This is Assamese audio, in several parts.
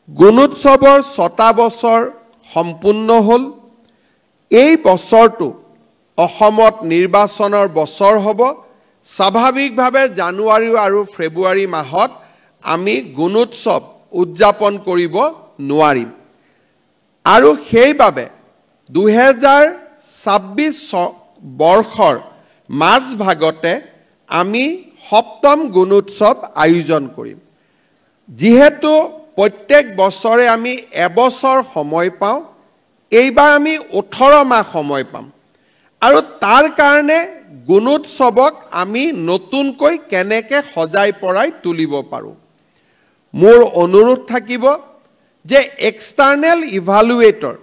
গুণোৎসৱৰ 6টা বছৰ সম্পূৰ্ণ হ'ল। এই বছৰটো অসমত নিৰ্বাচনৰ বছৰ হ'ব। স্বাভাৱিকভাৱে জানুৱাৰী আৰু ফেব্ৰুৱাৰী মাহত আমি গুণোৎসৱ উদযাপন কৰিব নোৱাৰিম আৰু সেইবাবে 2026 বৰ্ষৰ মাজভাগতে আমি 7ম গুণোৎসৱ আয়োজন কৰিম। যিহেতু প্ৰত্যেক বছৰে আমি এবছৰ সময় পাওঁ, এইবাৰ আমি 18 মাহ সময় পাম আৰু তাৰ কাৰণে গুণোৎসৱক আমি নতুনকৈ কেনেকৈ সজাই পৰাই তুলিব পাৰোঁ। মোৰ অনুৰোধ থাকিব যে এক্সটাৰ্নেল ইভালুৱেটৰ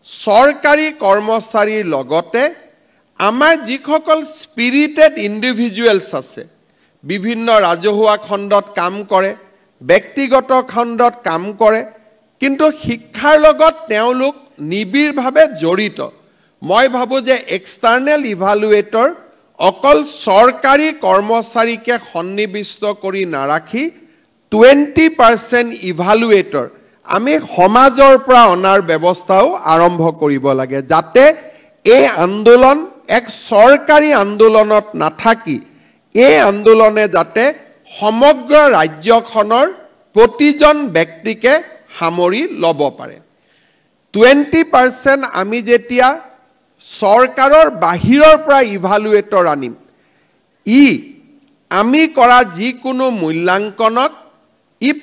চৰকাৰী কৰ্মচাৰীৰ লগতে আমাৰ যিসকল স্পিৰিটেড ইণ্ডিভিজুৱেলছ আছে, বিভিন্ন ৰাজহুৱা খণ্ডত কাম কৰে, ব্যক্তিগত খণ্ডত কাম কৰে, কিন্তু শিক্ষাৰ লগত তেওঁলোক নিবিড়ভাৱে জড়িত। মই ভাবোঁ যে এক্সটাৰ্নেল ইভালুৱেটৰ অকল চৰকাৰী কৰ্মচাৰীকে সন্নিৱিষ্ট কৰি নাৰাখি 20% ইভালুৱেটৰ আমি সমাজৰ পৰা অনাৰ ব্যৱস্থাও আৰম্ভ কৰিব লাগে, যাতে এই আন্দোলন এক চৰকাৰী আন্দোলনত নাথাকি এই আন্দোলনে যাতে সমগ্ৰ ৰাজ্যখনৰ প্ৰতিজন ব্যক্তিকে সামৰি ল'ব পাৰে। 20% আমি যেতিয়া চৰকাৰৰ বাহিৰৰ পৰা ইভালুৱেটৰ আনিম, আমি কৰা যিকোনো মূল্যাংকনক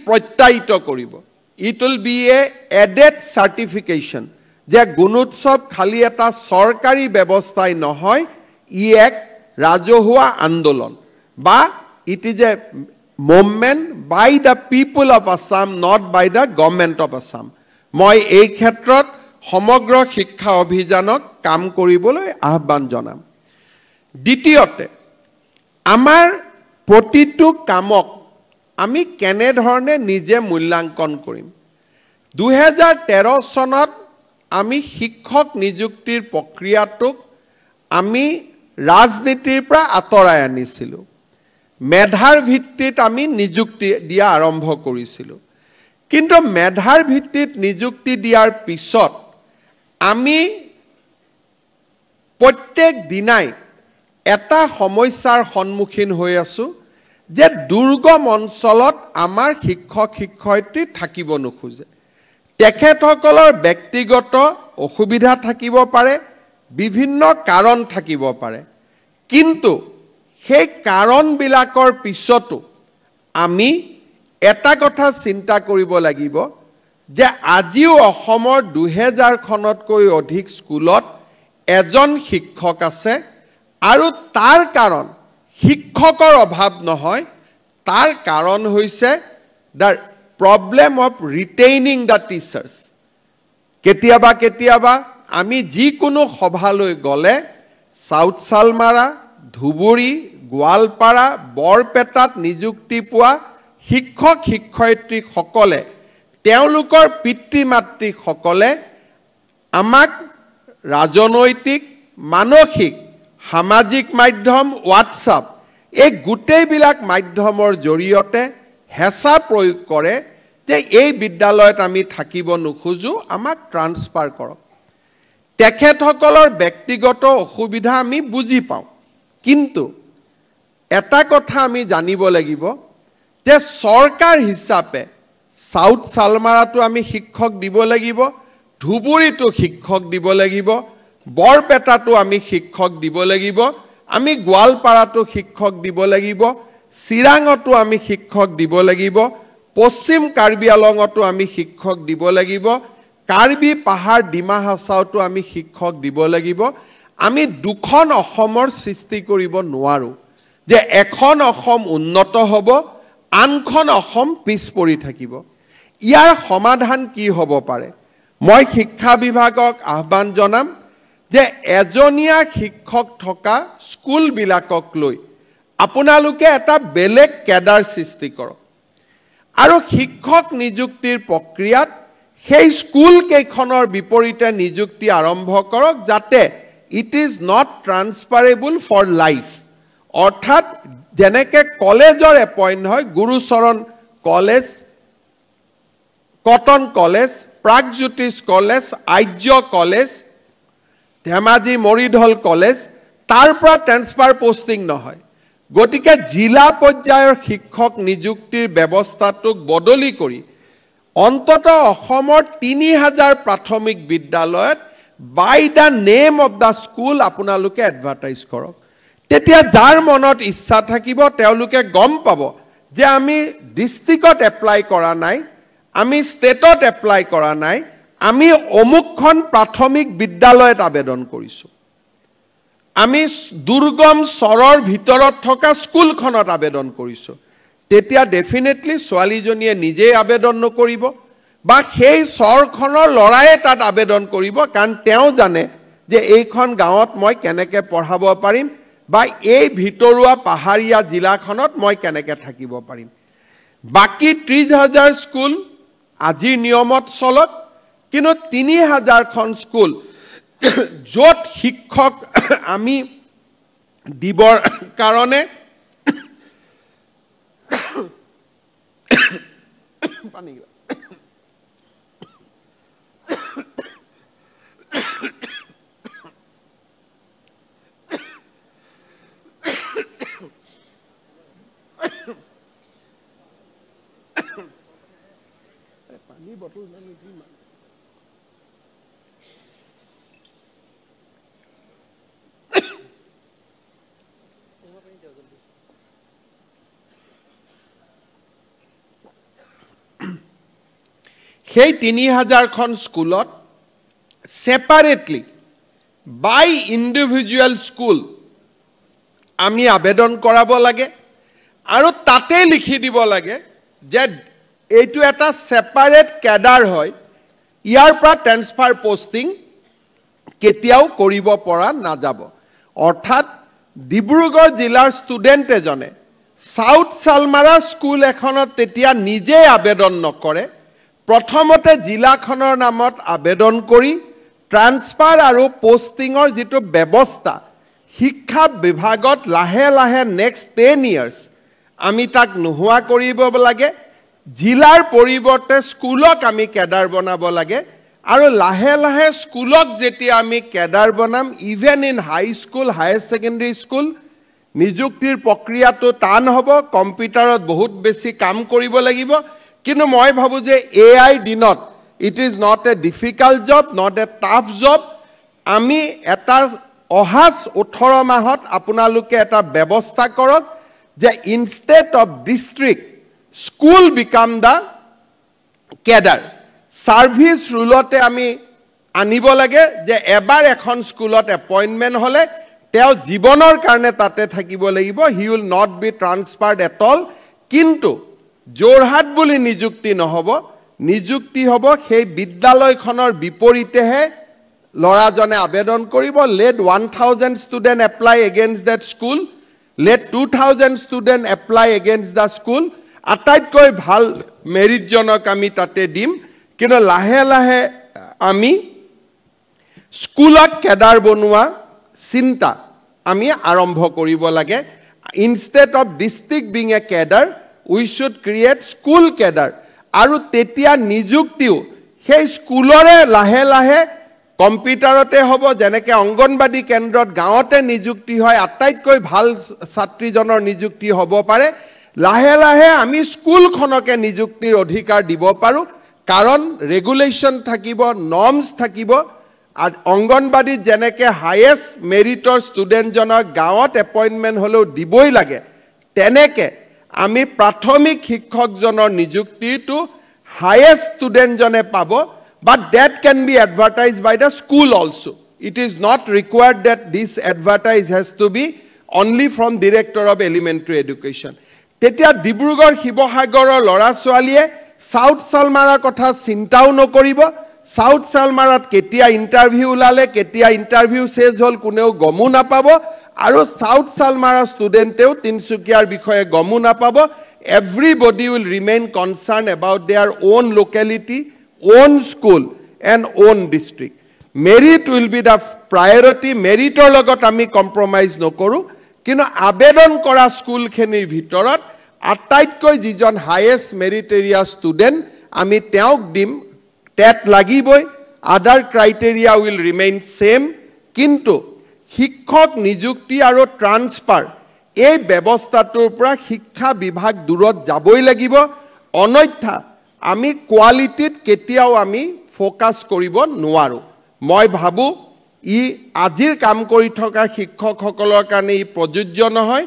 প্ৰত্যায়িত কৰিব। It will be a added certification যে গুণোৎসৱ খালি এটা চৰকাৰী ব্যৱস্থাই নহয়, এক ৰাজহুৱা আন্দোলন বা it is a movement by the people of Assam, not by the government of Assam. মই এই ক্ষেত্ৰত সমগ্ৰ শিক্ষা অভিযানক কাম কৰিবলৈ আহ্বান জনাম। দ্বিতীয়তে, আমাৰ প্ৰতিটো কামক আমি কেনেধৰণে নিজে মূল্যাংকন কৰিম। 2013 চনত আমি শিক্ষক নিযুক্তিৰ প্ৰক্ৰিয়াটোক আমি ৰাজনীতিৰ পৰা আঁতৰাই আনিছিলোঁ। মেধাৰ ভিত্তিত আমি নিযুক্তি দিয়া আৰম্ভ কৰিছিলোঁ। কিন্তু মেধাৰ ভিত্তিত নিযুক্তি দিয়াৰ পিছত আমি প্ৰত্যেক দিনাই এটা সমস্যাৰ সন্মুখীন হৈ আছোঁ যে দুৰ্গম অঞ্চলত আমাৰ শিক্ষক শিক্ষয়িত্ৰী থাকিব নোখোজে। তেখেতসকলৰ ব্যক্তিগত অসুবিধা থাকিব পাৰে, বিভিন্ন কাৰণ থাকিব পাৰে, কিন্তু সেই কাৰণবিলাকৰ পিছতো আমি এটা কথা চিন্তা কৰিব লাগিব যে আজিও অসমৰ 2000খনতকৈ অধিক স্কুলত এজন শিক্ষক আছে আৰু তাৰ কাৰণ শিক্ষকৰ অভাৱ নহয়, তাৰ কাৰণ হৈছে the problem of retaining the teachers. কেতিয়াবা কেতিয়াবা আমি যিকোনো সভালৈ গ'লে চাউথ চালমাৰা, ধুবুৰী, গোৱালপাৰা, বৰপেটাত নিযুক্তি পোৱা শিক্ষক শিক্ষয়িত্ৰীসকলে তেওঁলোকৰ পিতৃ মাতৃসকলে আমাক ৰাজনৈতিক, মানসিক, সামাজিক মাধ্যম, হোৱাটছআপ এই গোটেইবিলাক মাধ্যমৰ জৰিয়তে হেঁচা প্ৰয়োগ কৰে যে এই বিদ্যালয়ত আমি থাকিব নোখোজো, আমাক ট্ৰান্সফাৰ কৰক। তেখেতসকলৰ ব্যক্তিগত অসুবিধা আমি বুজি পাওঁ, কিন্তু এটা কথা আমি জানিব লাগিব যে চৰকাৰ হিচাপে চাউথ চালমাৰাটো আমি শিক্ষক দিব লাগিব, ধুবুৰীটো শিক্ষক দিব লাগিব, বৰপেটাটো আমি শিক্ষক দিব লাগিব, আমি গোৱালপাৰাটো শিক্ষক দিব লাগিব, চিৰাঙতো আমি শিক্ষক দিব লাগিব, পশ্চিম কাৰ্বি আলঙতো আমি শিক্ষক দিব লাগিব, কাৰ্বি পাহাৰ ডিমা হাছাওতো আমি শিক্ষক দিব লাগিব। আমি দুখন অসমৰ সৃষ্টি কৰিব নোৱাৰোঁ যে এখন অসম উন্নত হ'ব, আনখন অসম পিছ পৰি থাকিব। ইয়াৰ সমাধান কি হ'ব পাৰে? মই শিক্ষা বিভাগক আহ্বান জনাম যে এজনীয়া শিক্ষক থকা স্কুলবিলাকক লৈ আপোনালোকে এটা বেলেগ কেডাৰ সৃষ্টি কৰক আৰু শিক্ষক নিযুক্তিৰ প্ৰক্ৰিয়াত সেই স্কুল কেইখনৰ বিপৰীতে নিযুক্তি আৰম্ভ কৰক, যাতে it is not transferable for life. অৰ্থাৎ যেনেকৈ কলেজৰ এপইণ্ট হয়, Gurucharan Cotton college, Pragjyotish college, Arya college, Dhemaji Moridhal college, তাৰ পৰা ট্ৰেন্সফাৰ পোষ্টিং নহয়। গতিকে জিলা পৰ্যায়ৰ শিক্ষক নিযুক্তিৰ ব্যৱস্থাটোক বদলি কৰি অন্ততঃ অসমৰ 3000 প্ৰাথমিক বিদ্যালয়ত by the name of the school আপোনালোকে এডভাৰটাইজ কৰক। তেতিয়া যাৰ মনত ইচ্ছা থাকিব তেওঁলোকে গম পাব যে আমি ডিষ্ট্ৰিক্টত এপ্লাই কৰা নাই, আমি ষ্টেটত এপ্লাই কৰা নাই, আমি অমুকখন প্ৰাথমিক বিদ্যালয়ত আবেদন কৰিছোঁ, আমি দুৰ্গম চৰৰ ভিতৰত থকা স্কুলখনত আবেদন কৰিছোঁ। তেতিয়া ডেফিনেটলি ছোৱালীজনীয়ে নিজেই আবেদন নকৰিব বা সেই চৰখনৰ ল'ৰায়ে তাত আবেদন কৰিব, কাৰণ তেওঁ জানে যে এইখন গাঁৱত মই কেনেকৈ পঢ়াব পাৰিম বা এই ভিতৰুৱা পাহাৰীয়া জিলাখনত মই কেনেকৈ থাকিব পাৰিম। বাকী 30,000 স্কুল আজিৰ নিয়মত চলক, কিন্তু 30,000খন স্কুল য'ত শিক্ষক আমি দিবৰ কাৰণে পানী বটল জানো কি সেই 30,000খন স্কুলত সেপাৰেটলি বাই ইণ্ডিভিজুৱেল স্কুল আমি আবেদন কৰাব লাগে আৰু তাতে লিখি দিব লাগে যে এইটো এটা সেপাৰেট ক্যাডাৰ হয়, ইয়াৰ পৰা ট্ৰেন্সফাৰ পোষ্টিং কেতিয়াও কৰিব পৰা নাযাব। অৰ্থাৎ ডিব্ৰুগড় জিলাৰ ষ্টুডেণ্ট এজনে সাউথ সালমাৰা স্কুল এখনত তেতিয়া নিজে আবেদন নকৰে, প্ৰথমতে জিলাখনৰ নামত আবেদন কৰি ট্ৰান্সফাৰ আৰু পোষ্টিঙৰ যিটো ব্যৱস্থা শিক্ষা বিভাগত লাহে লাহে নেক্সট 10 years আমি তাক নোহোৱা কৰিব লাগে। জিলাৰ পৰিৱৰ্তে স্কুলক আমি কেডাৰ বনাব লাগে আৰু লাহে লাহে স্কুলক যেতিয়া আমি কেডাৰ বনাম, even in high school, higher secondary school, নিযুক্তিৰ প্ৰক্ৰিয়াটো টান হ'ব, কম্পিউটাৰত বহুত বেছি কাম কৰিব লাগিব। কিন্তু মই ভাবো যে AI দিনত it is not a difficult job, not a tough job. আমি এটা অহা 18 মাহত আপোনালোকে এটা ব্যৱস্থা কৰক যে instead of district school become the cadre. Service ৰুলতে আমি আনিব লাগে যে এবাৰ এখন স্কুলত এপইণ্টমেণ্ট হ'লে তেওঁ জীৱনৰ কাৰণে তাতে থাকিব লাগিব, he will not be transferred at all. কিন্তু যোৰহাট বুলি নিযুক্তি নহ'ব, নিযুক্তি হ'ব সেই বিদ্যালয়খনৰ বিপৰীতেহে ল'ৰাজনে আবেদন কৰিব। Let 1000 student apply against that school, let 2000 student apply against the school. আটাইতকৈ ভাল মেৰিটজনক আমি তাতে দিম, কিন্তু লাহে লাহে আমি স্কুলত কেডাৰ বনোৱা চিন্তা আমি আৰম্ভ কৰিব লাগে। Instead of district being a cadre, we should create school cadre. আৰু তেতিয়া নিযুক্তিও সেই স্কুলৰে লাহে লাহে কম্পিউটাৰতে হ'ব, যেনেকৈ অংগনবাদী কেন্দ্ৰত গাঁৱতে নিযুক্তি হয়, আটাইতকৈ ভাল ছাত্ৰীজনৰ নিযুক্তি হ'ব পাৰে। লাহে লাহে আমি স্কুলখনকে নিযুক্তিৰ অধিকাৰ দিব পাৰোঁ, কাৰণ ৰেগুলেশ্যন থাকিব, নৰ্মছ থাকিব। অংগনবাদীত যেনেকৈ হায়েষ্ট মেৰিটৰ ষ্টুডেণ্টজনক গাঁৱত এপইণ্টমেণ্ট হ'লেও দিবই লাগে, তেনেকৈ আমি প্ৰাথমিক শিক্ষকজনৰ নিযুক্তিটো হায়েষ্ট ষ্টুডেণ্টজনে পাব। But that can be advertised by the school also. It is not required that this advertise has to be only from Director of Elementary Education. তেতিয়া ডিব্ৰুগড় শিৱসাগৰৰ ল'ৰা ছোৱালীয়ে সাউথ সালমাৰাৰ কথা চিন্তাও নকৰিব। সাউথ সালমাৰাত কেতিয়া ইণ্টাৰভিউ ওলালে, কেতিয়া ইণ্টাৰভিউ শেষ হ'ল কোনেও গমো নাপাব, আৰু সাউথ সালমাৰা ষ্টুডেণ্টেও তিনচুকীয়াৰ বিষয়ে গমো নাপাব। Everybody will remain concerned about their own locality, own school and own district. Merit will be the priority. Meritor logot ami compromise nokoru, কিন্তু আবেদন কৰা স্কুলখিনিৰ ভিতৰত আটাইতকৈ যিজন হায়েষ্ট মেৰিটেৰিয়া ষ্টুডেণ্ট আমি তেওঁক দিম টেট লাগিবই আদাৰ ক্ৰাইটেৰিয়া উইল ৰিমেইন সেম কিন্তু শিক্ষক নিযুক্তি আৰু ট্ৰান্সফাৰ এই ব্যৱস্থাটোৰ পৰা শিক্ষা বিভাগ দূৰত যাবই লাগিব অন্যথা আমি কোৱালিটিত কেতিয়াও আমি ফোকাস কৰিব নোৱাৰো মই ভাবো ই আজিৰ কাম কৰি থকা শিক্ষকসকলৰ কাৰণে ই প্ৰযোজ্য নহয়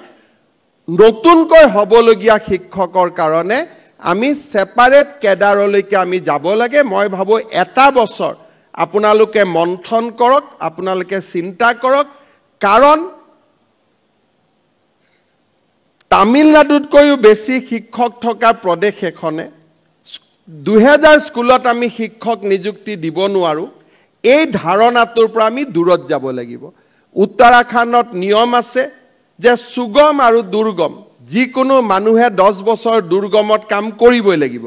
নতুনকৈ হ'বলগীয়া শিক্ষকৰ কাৰণে আমি সেপাৰেট কেডাৰলৈকে আমি যাব লাগে মই ভাবো এটা বছৰ আপোনালোকে মন্থন কৰক আপোনালোকে চিন্তা কৰক কাৰণ তামিলনাডুতকৈও বেছি শিক্ষক থকা প্ৰদেশ এখনে 2000 স্কুলত আমি শিক্ষক নিযুক্তি দিব নোৱাৰো এই ধাৰণাটোৰ পৰা আমি দূৰত যাব লাগিব উত্তৰাখণ্ডত নিয়ম আছে যে সুগম আৰু দুৰ্গম যিকোনো মানুহে 10 বছৰ দুৰ্গমত কাম কৰিবই লাগিব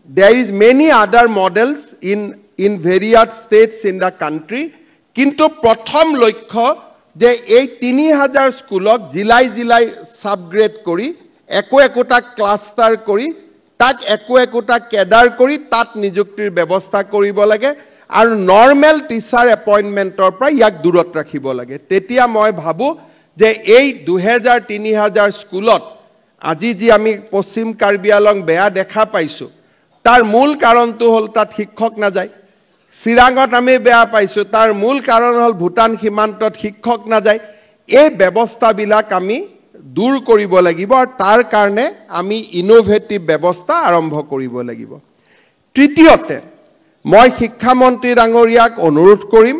there is many other models in various states in the country কিন্তু প্ৰথম লক্ষ্য যে এই 3000 স্কুলক জিলাই জিলাই সাবগ্ৰেড কৰি একোটা ক্লাস্টাৰ কৰি তাক একোটা কেডাৰ কৰি তাত নিযুক্তিৰ ব্যৱস্থা কৰিব লাগে আৰু নৰ্মেল টিচাৰ এপইন্টমেন্টৰ পৰা ইয়াক দূৰত ৰাখিব লাগে তেতিয়া মই ভাবো যে এই 2000-3000 স্কুলত আজি যি আমি পশ্চিম কাৰ্বি আলং বেয়া দেখা পাইছো তাৰ মূল কাৰণটো হল তাত শিক্ষক না যায় চিৰাঙত আমি বেয়া পাইছো তাৰ মূল কাৰণ হল ভুটান সীমান্তত শিক্ষক না যায় এই ব্যৱস্থাবিলাক আমি দূৰ কৰিব লাগিব আৰু তাৰ কাৰণে আমি ইনোভেটিভ ব্যৱস্থা আৰম্ভ কৰিব লাগিব তৃতীয়তে মই শিক্ষা মন্ত্ৰী ডাঙৰীয়াক অনুৰোধ কৰিম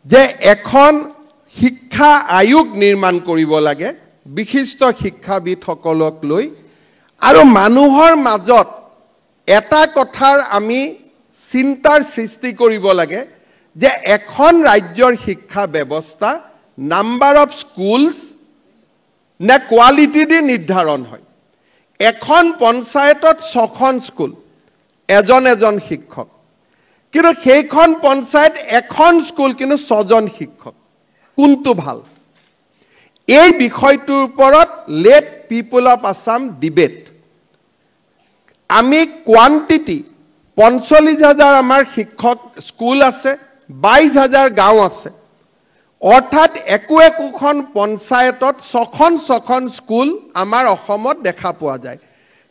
যে এখন শিক্ষা আয়োগ নিৰ্মাণ কৰিব লাগে বিশিষ্ট শিক্ষাবিদসকলক লৈ আৰু মানুহৰ মাজত এটা কথাৰ আমি চিন্তাৰ সৃষ্টি কৰিব লাগে যে এখন ৰাজ্যৰ শিক্ষা ব্যৱস্থা নাম্বাৰ অফ স্কুলছ নে কোৱালিটি দি নিৰ্ধাৰণ হয় এখন পঞ্চায়তত 6খন স্কুল এজন শিক্ষক কিন্তু সেইখন পঞ্চায়ত এখন স্কুল কিন্তু 6জন শিক্ষক কোনটো ভাল এই বিষয়টোৰ ওপৰত late people of Assam debate আমি কোৱান্টিটি 45000 আমাৰ শিক্ষক স্কুল আছে 22000 গাঁও আছে অৰ্থাৎ একোখন পঞ্চায়তত 6খন স্কুল আমাৰ অসমত দেখা পোৱা যায়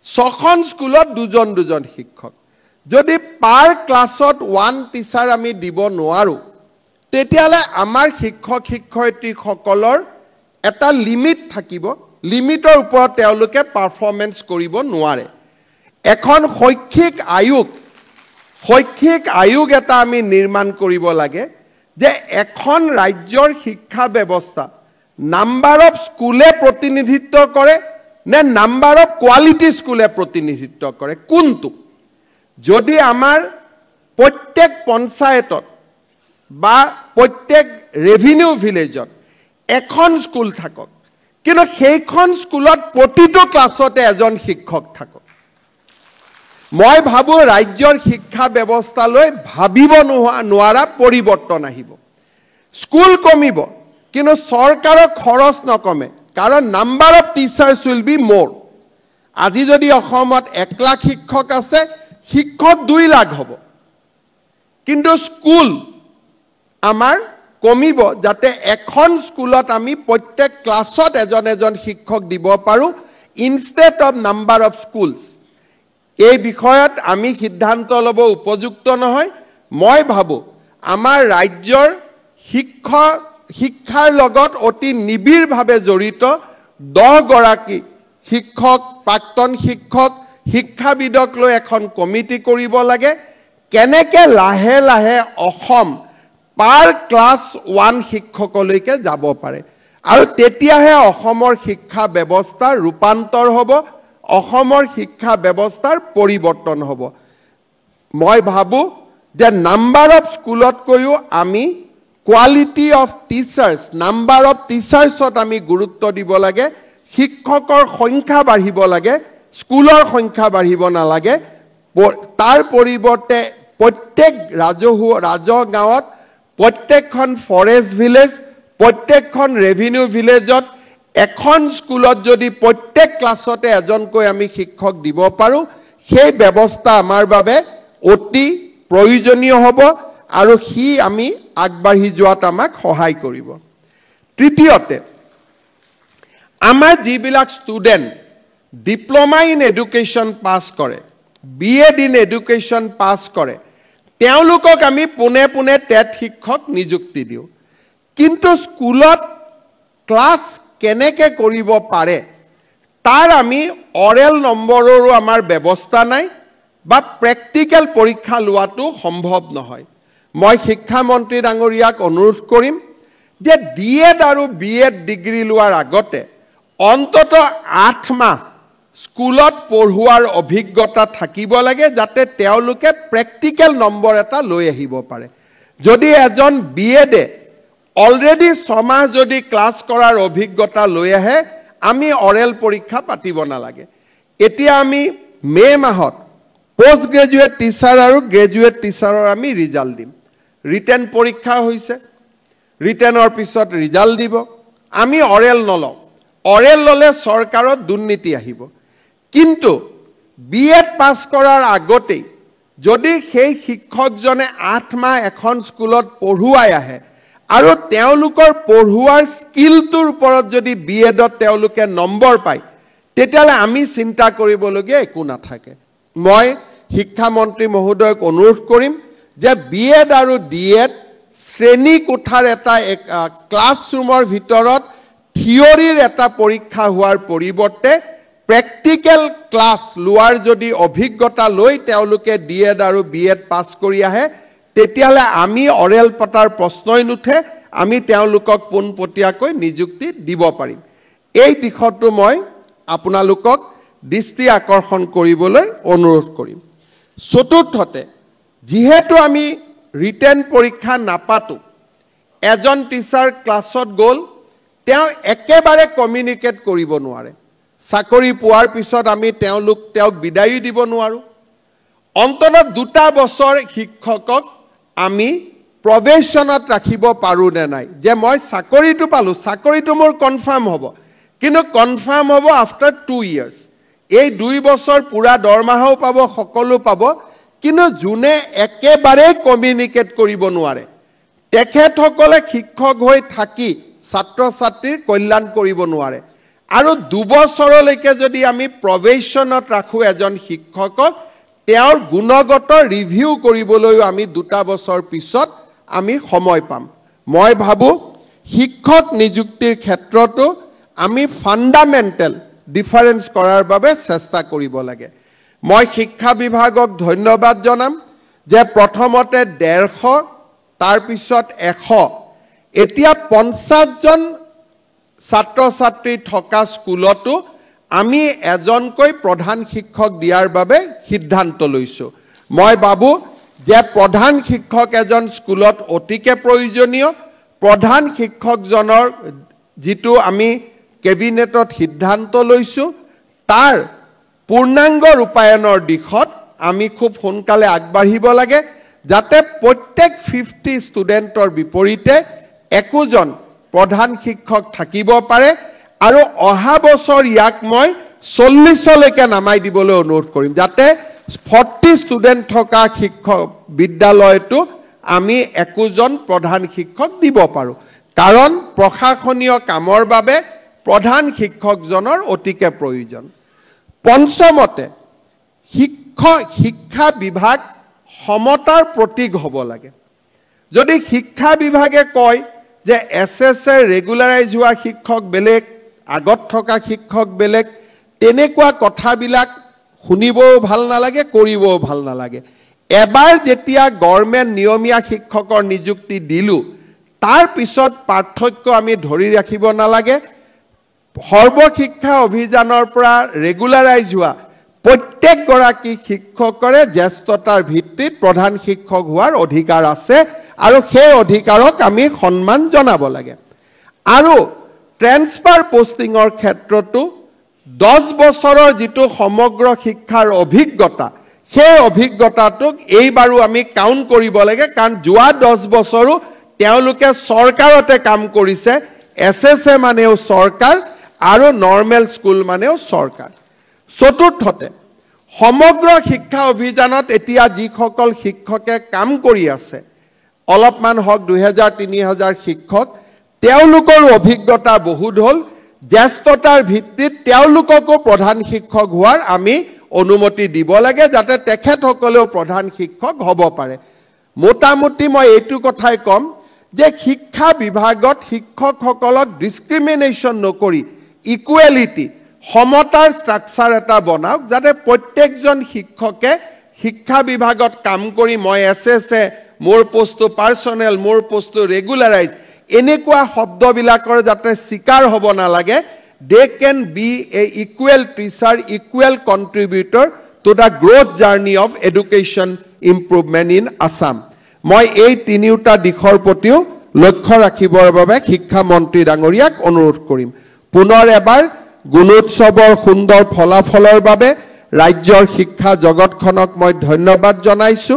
6খন স্কুলত দুজন শিক্ষক যদি পাৰ ক্লাছত 1 টিচাৰ আমি দিব নোৱাৰো তেতিয়ালে আমাৰ শিক্ষক শিক্ষয়িত্ৰীসকলৰ এটা লিমিট থাকিব লিমিটৰ ওপৰত তেওঁলোকে পাৰফৰমেন্স কৰিব নোৱাৰে এখন শৈক্ষিক আয়োগ এটা আমি নিৰ্মাণ কৰিব লাগে যে এখন ৰাজ্যৰ শিক্ষা ব্যৱস্থা নাম্বাৰ অফ স্কুলে প্ৰতিনিধিত্ব কৰে নে নাম্বাৰ অফ কোৱালিটি স্কুলে প্ৰতিনিধিত্ব কৰে কোনটো যদি আমাৰ প্ৰত্যেক পঞ্চায়তত বা প্ৰত্যেক ৰেভিনিউ ভিলেজত এখন স্কুল থাকক কিন্তু সেইখন স্কুলত প্ৰতিটো ক্লাছতে এজন শিক্ষক থাকক মই ভাবো ৰাজ্যৰ শিক্ষা ব্যৱস্থালৈ ভাবিব নোৱাৰা পৰিৱৰ্তন আহিব স্কুল কমিব কিন্তু চৰকাৰৰ খৰচ নকমে কাৰণ number of teachers will be মোৰ আজি যদি অসমত 1 লাখ শিক্ষক আছে শিক্ষক 2 লাখ হ'ব কিন্তু স্কুল আমাৰ কমিব যাতে এখন স্কুলত আমি প্ৰত্যেক ক্লাছত এজন শিক্ষক দিব পাৰো instead of number of schools এই বিষয়ত আমি সিদ্ধান্ত লব উপযুক্ত নহয় মই ভাবো আমাৰ ৰাজ্যৰ শিক্ষাৰ লগত অতি নিবিড়ভাৱে জড়িত 10 গৰাকী শিক্ষক প্ৰাক্তন শিক্ষক শিক্ষাবিদক লৈ এখন কমিটি কৰিব লাগে কেনেকে লাহে লাহে অসম পাৰ ক্লাছ 1 শিক্ষকলৈকে যাব পাৰে আৰু তেতিয়াহে অসমৰ শিক্ষা ব্যৱস্থাৰ ৰূপান্তৰ হ'ব অসমৰ শিক্ষা ব্যৱস্থাৰ পৰিৱৰ্তন হ'ব মই ভাবো যে নাম্বাৰ অফ স্কুলত কৈও আমি quality of teachers number of টিচাৰ্সত আমি গুৰুত্ব দিব লাগে শিক্ষকৰ সংখ্যা বাঢ়িব লাগে স্কুলৰ সংখ্যা বাঢ়িব নালাগে তাৰ পৰিৱৰ্তে প্ৰত্যেক ৰাজহ গাঁৱত প্ৰত্যেকখন ফৰেষ্ট ভিলেজ প্ৰত্যেকখন ৰেভিনিউ ভিলেজত এখন স্কুলত যদি প্ৰত্যেক ক্লাছতে এজনকৈ আমি শিক্ষক দিব পাৰো সেই ব্যৱস্থা আমাৰ বাবে অতি প্ৰয়োজনীয় হ'ব আৰু সি আমি আগবাঢ়ি যোৱাত আমাক সহায় কৰিব। তৃতীয়তে, আমাৰ যিবিলাক ষ্টুডেণ্ট ডিপ্ল'মা ইন এডুকেশ্যন পাছ কৰে, BEd ইন এডুকেশ্যন পাছ কৰে, তেওঁলোকক আমি পোনে পোনে টেট শিক্ষক নিযুক্তি দিওঁ। কিন্তু স্কুলত ক্লাছ কেনেকৈ কৰিব পাৰে তাৰ আমি অৰেল নম্বৰৰো আমাৰ ব্যৱস্থা নাই বা প্ৰেক্টিকেল পৰীক্ষা লোৱাটো সম্ভৱ নহয়। মই শিক্ষামন্ত্ৰী ডাঙৰীয়াক অনুৰোধ কৰিম যে DEd আৰু BEd ডিগ্ৰী লোৱাৰ আগতে অন্তত 8 মাহ স্কুলত পঢ়ুৱাৰ অভিজ্ঞতা থাকিব লাগে, যাতে তেওঁলোকে প্ৰেক্টিকেল নম্বৰ এটা লৈ আহিব পাৰে। যদি এজন BEd অলৰেডি 6 মাহ যদি ক্লাছ কৰাৰ অভিজ্ঞতা লৈ আহে, আমি অৰেল পৰীক্ষা পাতিব নালাগে। এতিয়া আমি মে মাহত পোষ্ট গ্ৰেজুৱেট টিচাৰ আৰু গ্ৰেজুৱেট টিচাৰৰ আমি ৰিজাল্ট দিম। ৰিটেন পৰীক্ষা হৈছে, ৰিটেনৰ পিছত ৰিজাল্ট দিব। আমি অৰেল নলওঁ, অৰেল ল'লে চৰকাৰত দুৰ্নীতি আহিব। কিন্তু BEd পাছ কৰাৰ আগতেই যদি সেই শিক্ষকজনে 8 মাহ এখন স্কুলত পঢ়ুৱাই আহে আৰু তেওঁলোকৰ পঢ়ুৱাৰ স্কিলটোৰ ওপৰত যদি BEdত তেওঁলোকে নম্বৰ পায়, তেতিয়াহ'লে আমি চিন্তা কৰিবলগীয়া একো নাথাকে। মই শিক্ষামন্ত্ৰী মহোদয়ক অনুৰোধ কৰিম যে BEd আৰু DEd শ্ৰেণী কোঠাৰ এটা ক্লাছৰুমৰ ভিতৰত থিয়ৰীৰ এটা পৰীক্ষা হোৱাৰ পৰিৱৰ্তে প্ৰেক্টিকেল ক্লাছ লোৱাৰ যদি অভিজ্ঞতা লৈ তেওঁলোকে DEd আৰু BEd পাছ কৰি আহে, তেতিয়াহ'লে আমি অৰেল পতাৰ প্ৰশ্নই নুঠে, আমি তেওঁলোকক পোনপটীয়াকৈ নিযুক্তি দিব পাৰিম। এই দিশতো মই আপোনালোকক দৃষ্টি আকৰ্ষণ কৰিবলৈ অনুৰোধ কৰিম। চতুৰ্থতে, যিহেতু আমি ৰিটেন পৰীক্ষা নাপাতো, এজন টিচাৰ ক্লাছত গ'ল, তেওঁ একেবাৰে কমিউনিকেট কৰিব নোৱাৰে। চাকৰি পোৱাৰ পিছত আমি তেওঁক বিদায়ো দিব নোৱাৰোঁ। অন্ততঃ 2টা বছৰ শিক্ষকক আমি প্ৰবেশনত ৰাখিব পাৰোঁ নে নাই, যে মই চাকৰিটো পালোঁ, চাকৰিটো মোৰ কনফাৰ্ম হ'ব, কিন্তু কনফাৰ্ম হ'ব আফটাৰ 2 years। এই 2 বছৰ পুৰা দৰমহাও পাব, সকলো পাব, কিন্তু যোনে একেবাৰে কমিউনিকেট কৰিব নোৱাৰে, তেখেতসকলে শিক্ষক হৈ থাকি ছাত্ৰ ছাত্ৰীৰ কল্যাণ কৰিব নোৱাৰে। আৰু 2 বছৰলৈকে যদি আমি প্ৰবেশনত ৰাখোঁ এজন শিক্ষকক, তেওঁৰ গুণগত ৰিভিউ কৰিবলৈও আমি 2টা বছৰ পিছত আমি সময় পাম। মই ভাবোঁ শিক্ষক নিযুক্তিৰ ক্ষেত্ৰতো আমি ফাণ্ডামেণ্টেল ডিফাৰেন্স কৰাৰ বাবে চেষ্টা কৰিব লাগে। মই শিক্ষা বিভাগক ধন্যবাদ জনাম যে প্ৰথমতে 150, তাৰপিছত 100, এতিয়া 50 জন ছাত্ৰ ছাত্ৰী থকা স্কুলতো আমি এজনকৈ প্ৰধান শিক্ষক দিয়াৰ বাবে সিদ্ধান্ত লৈছোঁ। মই ভাবোঁ যে প্ৰধান শিক্ষক এজন স্কুলত অতিকে প্ৰয়োজনীয়। প্ৰধান শিক্ষকজনৰ যিটো আমি কেবিনেটত সিদ্ধান্ত লৈছোঁ, তাৰ পূৰ্ণাংগ ৰূপায়ণৰ দিশত আমি খুব সোনকালে আগবাঢ়িব লাগে, যাতে প্ৰত্যেক 50 ষ্টুডেণ্টৰ বিপৰীতে একোজন প্ৰধান শিক্ষক থাকিব পাৰে। আৰু অহা বছৰ ইয়াক মই 40লৈকে নামাই দিবলৈ অনুৰোধ কৰিম, যাতে 40 ষ্টুডেণ্ট থকা শিক্ষক বিদ্যালয়টো আমি একোজন প্ৰধান শিক্ষক দিব পাৰোঁ। কাৰণ প্ৰশাসনীয় কামৰ বাবে প্ৰধান শিক্ষকজনৰ অতিকে প্ৰয়োজন। পঞ্চমতে, শিক্ষা বিভাগ সমতাৰ প্ৰতীক হ'ব লাগে। যদি শিক্ষা বিভাগে কয় যে SSA ৰেগুলাৰাইজ হোৱা শিক্ষক বেলেগ, আগত থকা শিক্ষক বেলেগ, তেনেকুৱা কথাবিলাক শুনিবও ভাল নালাগে, কৰিবও ভাল নালাগে। এবাৰ যেতিয়া গভৰ্ণমেণ্ট নিয়মীয়া শিক্ষকৰ নিযুক্তি দিলোঁ, তাৰ পিছত পাৰ্থক্য আমি ধৰি ৰাখিব নালাগে। সৰ্বশিক্ষা অভিযানৰ পৰা ৰেগুলাৰাইজ হোৱা প্ৰত্যেকগৰাকী শিক্ষকৰে জ্যেষ্ঠতাৰ ভিত্তিত প্ৰধান শিক্ষক হোৱাৰ অধিকাৰ আছে, আৰু সেই অধিকাৰক আমি সন্মান জনাব লাগে। আৰু ট্ৰেন্সফাৰ পোষ্টিঙৰ ক্ষেত্ৰতো 10 বছৰৰ যিটো সমগ্ৰ শিক্ষাৰ অভিজ্ঞতা, সেই অভিজ্ঞতাটোক এইবাৰো আমি কাউণ্ট কৰিব লাগে, কাৰণ যোৱা 10 বছৰো তেওঁলোকে চৰকাৰতে কাম কৰিছে। SSA মানেও চৰকাৰ আৰু নৰ্মেল স্কুল মানেও চৰকাৰ। চতুৰ্থতে, সমগ্ৰ শিক্ষা অভিযানত এতিয়া যিসকল শিক্ষকে কাম কৰি আছে অলপমান হওক 2000-3000 শিক্ষক তেওঁলোকৰ অভিজ্ঞতা বহুত হ'ল জ্যেষ্ঠতাৰ ভিত্তিত তেওঁলোককো প্ৰধান শিক্ষক হোৱাৰ আমি অনুমতি দিব লাগে যাতে তেখেতসকলেও প্ৰধান শিক্ষক হ'ব পাৰে মোটামুটি মই এইটো কথাই কম যে শিক্ষা বিভাগত শিক্ষকসকলক ডিসক্ৰিমিনেশ্যন নকৰি ইকুৱেলিটি সমতাৰ ষ্ট্ৰাকচাৰ এটা বনাওক যাতে প্ৰত্যেকজন শিক্ষকে শিক্ষা বিভাগত কাম কৰি মই এছএছএ মোৰ পোষ্টটো পাৰ্সনেল মোৰ পোষ্টটো ৰেগুলাৰাইজ এনেকুৱা শব্দবিলাকৰ যাতে শিকাৰ হ'ব নালাগে they can be a equal teacher equal contributor to the growth journey of education improvement in Assam মই এই তিনিটা দিশৰ প্ৰতিও লক্ষ্য ৰাখিবৰ বাবে শিক্ষা মন্ত্ৰী ডাঙৰীয়াক অনুৰোধ কৰিম পুনৰ এবাৰ গুণোৎসৱৰ সুন্দৰ ফলাফলৰ বাবে ৰাজ্যৰ শিক্ষা জগতখনক মই ধন্যবাদ জনাইছো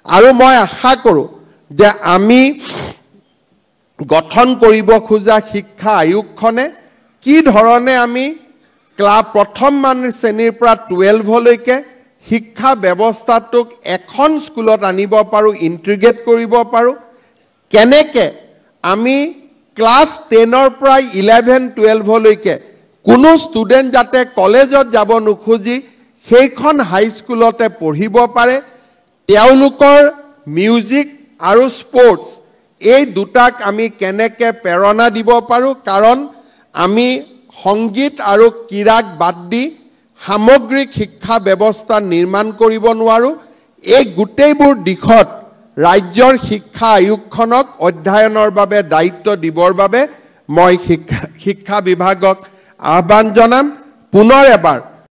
আৰু মই আশা কৰোঁ যে আমি গঠন কৰিব খোজা শিক্ষা আয়োগখনে কি ধৰণে আমি প্ৰথম শ্ৰেণীৰ পৰা 12 লৈকে শিক্ষা ব্যৱস্থাটোক এখন স্কুলত আনিব পাৰো ইন্টিগ্ৰেট কৰিব পাৰো কেনেকে আমি ক্লাছ 10 পৰা 11-12 লৈকে কোনো ষ্টুডেন্ট যাতে কলেজত যাব নোখোজি সেইখন হাই স্কুলতে পঢ়িব পাৰে তেওঁলোকৰ মিউজিক আৰু স্পৰ্টছ এই দুটাক আমি কেনেকে প্ৰেৰণা দিব পাৰো কাৰণ আমি সংগীত আৰু ক্ৰীড়াক বাদ দি সামগ্ৰিক শিক্ষা ব্যৱস্থা নিৰ্মাণ কৰিব নোৱাৰো এই গোটেইবোৰ দিশত ৰাজ্যৰ শিক্ষা আয়োগখনক অধ্যয়নৰ বাবে দায়িত্ব দিবৰ বাবে মই শিক্ষা বিভাগক আহ্বান জনাম পুনৰ এবাৰ